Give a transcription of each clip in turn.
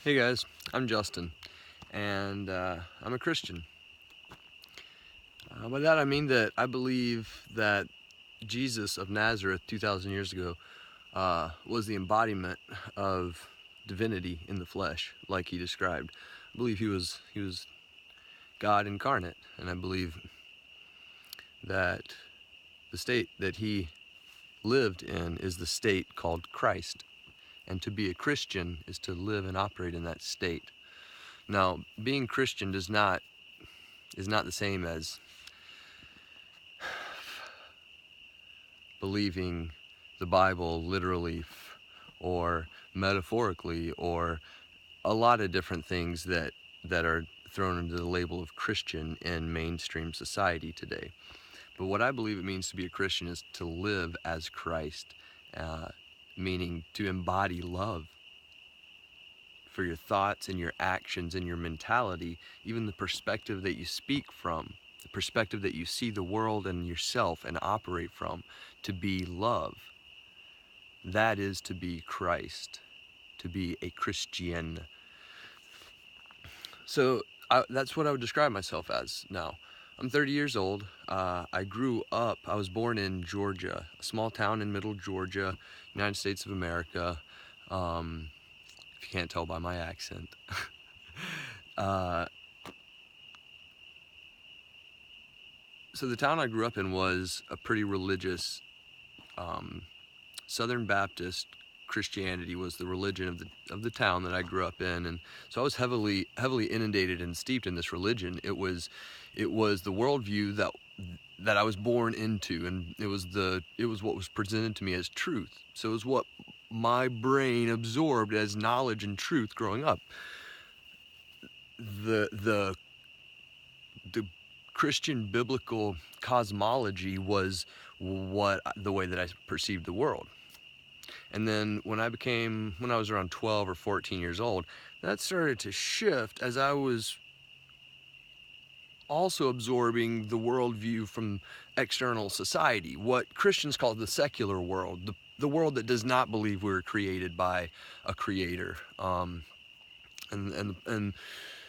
Hey guys, I'm Justin, and I'm a Christian. By that I mean that I believe that Jesus of Nazareth 2,000 years ago was the embodiment of divinity in the flesh, like he described. I believe he was God incarnate, and I believe that the state that he lived in is the state called Christ, and to be a Christian is to live and operate in that state. Now, being Christian is not the same as believing the Bible literally or metaphorically, or a lot of different things that are thrown into the label of Christian in mainstream society today. But what I believe it means to be a Christian is to live as Christ, uh, meaning to embody love for your thoughts and your actions and your mentality, even the perspective that you speak from, the perspective that you see the world and yourself and operate from, to be love. That is to be Christ, to be a Christian. So that's what I would describe myself as now. I'm 30 years old. I was born in Georgia, a small town in middle Georgia, United States of America, if you can't tell by my accent. uh, so the town I grew up in was a pretty religious um, Southern Baptist. Christianity was the religion of the town that I grew up in, and so I was heavily inundated and steeped in this religion. It was the worldview that I was born into, and it was what was presented to me as truth. So it was what my brain absorbed as knowledge and truth growing up. The Christian biblical cosmology was the way that I perceived the world. And then when I was around 12 or 14 years old, that started to shift as I was also absorbing the worldview from external society, what Christians call the secular world, the world that does not believe we were created by a creator, and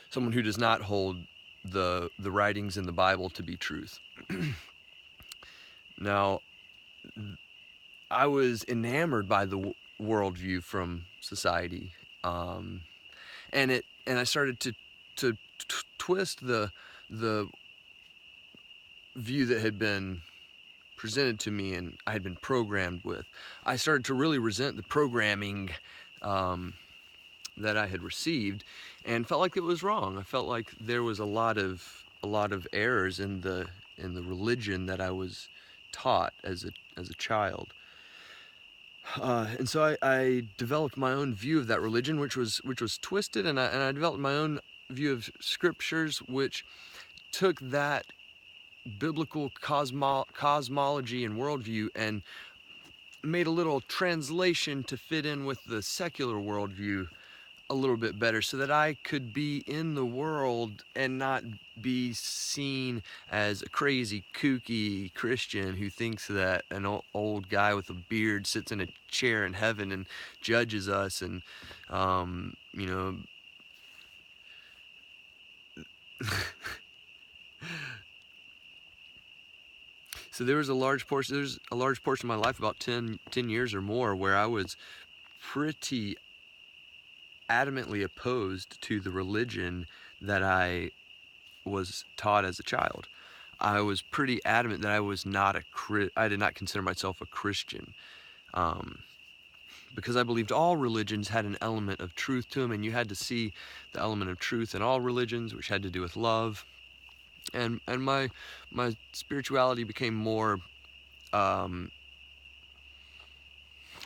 someone who does not hold the writings in the Bible to be truth. Now, I was enamored by the worldview from society, um, and I started to twist the view that had been presented to me and I had been programmed with. I started to really resent the programming um, that I had received, and felt like it was wrong. I felt like there was a lot of errors in the religion that I was taught as a child. And so I developed my own view of that religion, which was twisted, and I developed my own view of scriptures, which took that biblical cosmology and worldview and made a little translation to fit in with the secular worldview a little bit better, so that I could be in the world and not be seen as a crazy, kooky Christian who thinks that an old guy with a beard sits in a chair in heaven and judges us, and you know. So there's a large portion of my life, about 10 years or more, where I was pretty adamantly opposed to the religion that I was taught as a child. I was pretty adamant that I did not consider myself a Christian, um, because I believed all religions had an element of truth to them, and you had to see the element of truth in all religions, which had to do with love. And my spirituality became more um,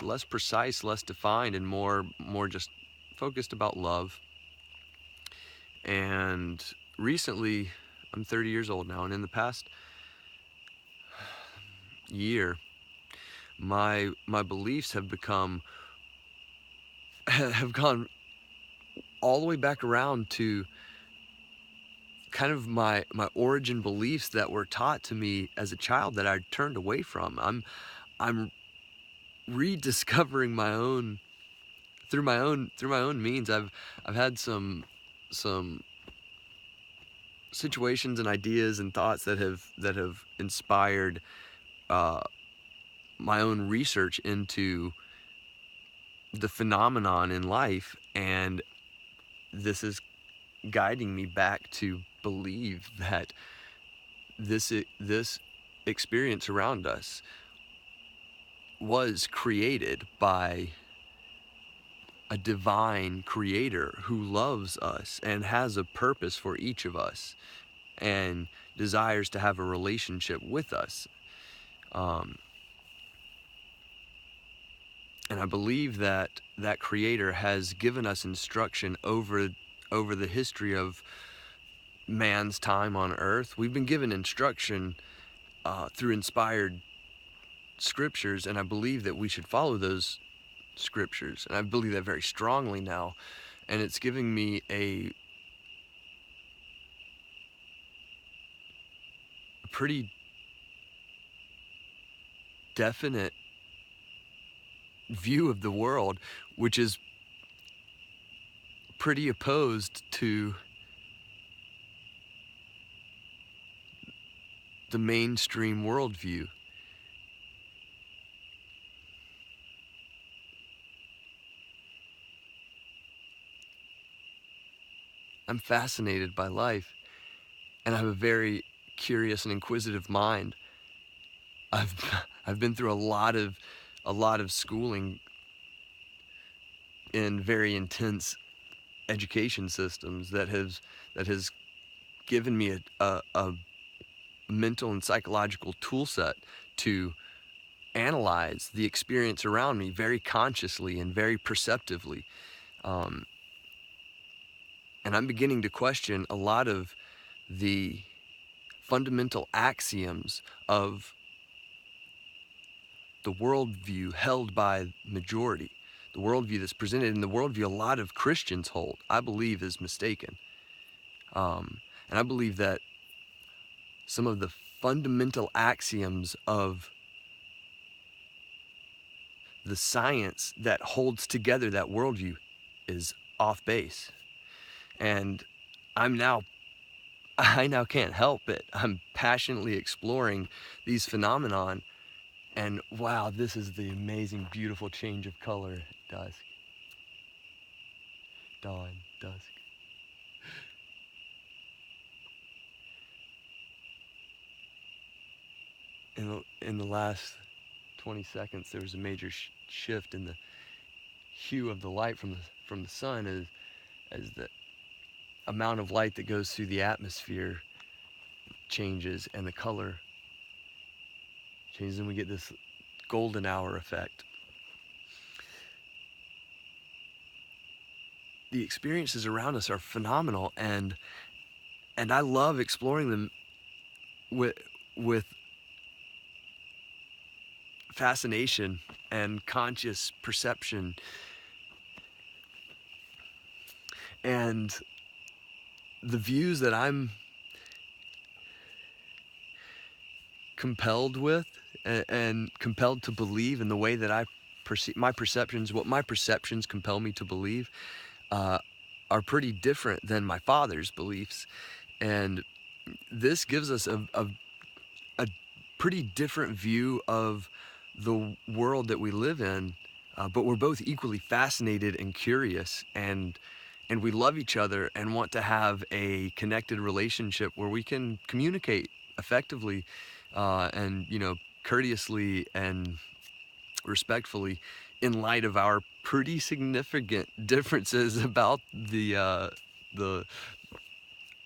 less precise, less defined, and more just focused about love. And recently, I'm 30 years old now, and in the past year, my beliefs have gone all the way back around to kind of my origin beliefs that were taught to me as a child that I turned away from. I'm rediscovering my own through my own means, I've had some situations and ideas and thoughts that have inspired uh, my own research into the phenomenon in life, and this is guiding me back to believe that this experience around us was created by a divine creator who loves us and has a purpose for each of us and desires to have a relationship with us. Um, and I believe that that creator has given us instruction over the history of man's time on earth. We've been given instruction through inspired scriptures, and I believe that we should follow those scriptures, and I believe that very strongly now. And it's giving me a pretty definite view of the world, which is pretty opposed to the mainstream worldview. I'm fascinated by life, and I have a very curious and inquisitive mind. I've I've been through a lot of schooling in very intense education systems that has given me a mental and psychological tool set to analyze the experience around me very consciously and very perceptively. Um, and I'm beginning to question a lot of the fundamental axioms of the worldview held by majority. The worldview that's presented, and the worldview a lot of Christians hold, I believe is mistaken. And I believe that some of the fundamental axioms of the science that holds together that worldview is off base. And I'm now I now can't help it. I'm passionately exploring these phenomenon, and wow, this is the amazing, beautiful change of color. Dusk, dawn, dusk. In the last 20 seconds, there was a major shift in the hue of the light from the sun as the amount of light that goes through the atmosphere changes and the color changes, and we get this golden hour effect. The experiences around us are phenomenal, and I love exploring them with fascination and conscious perception. And the views that I'm compelled with and compelled to believe in the way that I perceive my perceptions, what my perceptions compel me to believe, uh, are pretty different than my father's beliefs. And this gives us a pretty different view of the world that we live in, but we're both equally fascinated and curious, and we love each other and want to have a connected relationship where we can communicate effectively, and courteously and respectfully, in light of our pretty significant differences about the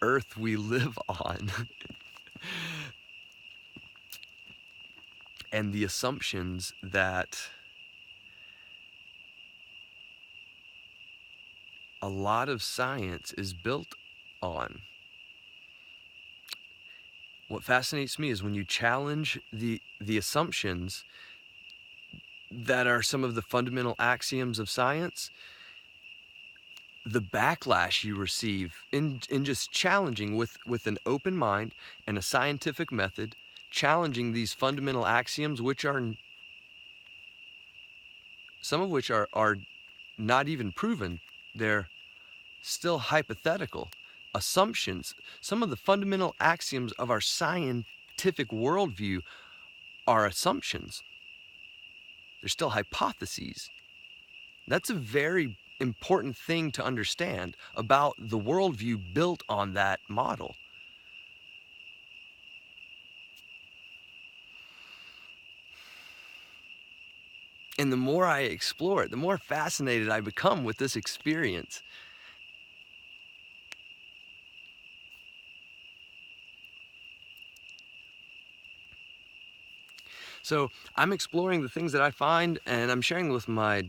earth we live on. And the assumptions that a lot of science is built on. What fascinates me is when you challenge the assumptions that are some of the fundamental axioms of science, the backlash you receive in just challenging with an open mind and a scientific method, challenging these fundamental axioms, which are some of which are not even proven. They're still hypothetical assumptions. Some of the fundamental axioms of our scientific worldview are assumptions. They're still hypotheses. That's a very important thing to understand about the worldview built on that model. And the more I explore it, the more fascinated I become with this experience. So I'm exploring the things that I find, and I'm sharing with my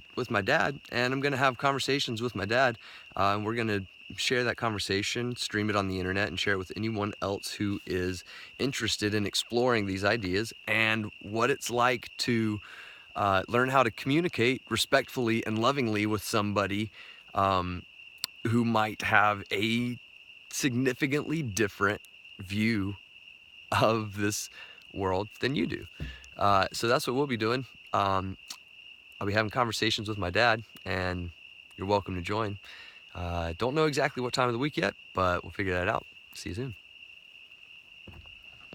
dad, and I'm going to have conversations with my dad. And we're going to share that conversation, stream it on the internet, and share it with anyone else who is interested in exploring these ideas and what it's like to learn how to communicate respectfully and lovingly with somebody who might have a significantly different view of this world than you do. So that's what we'll be doing. I'll be having conversations with my dad, and you're welcome to join. Don't know exactly what time of the week yet, but we'll figure that out. See you soon.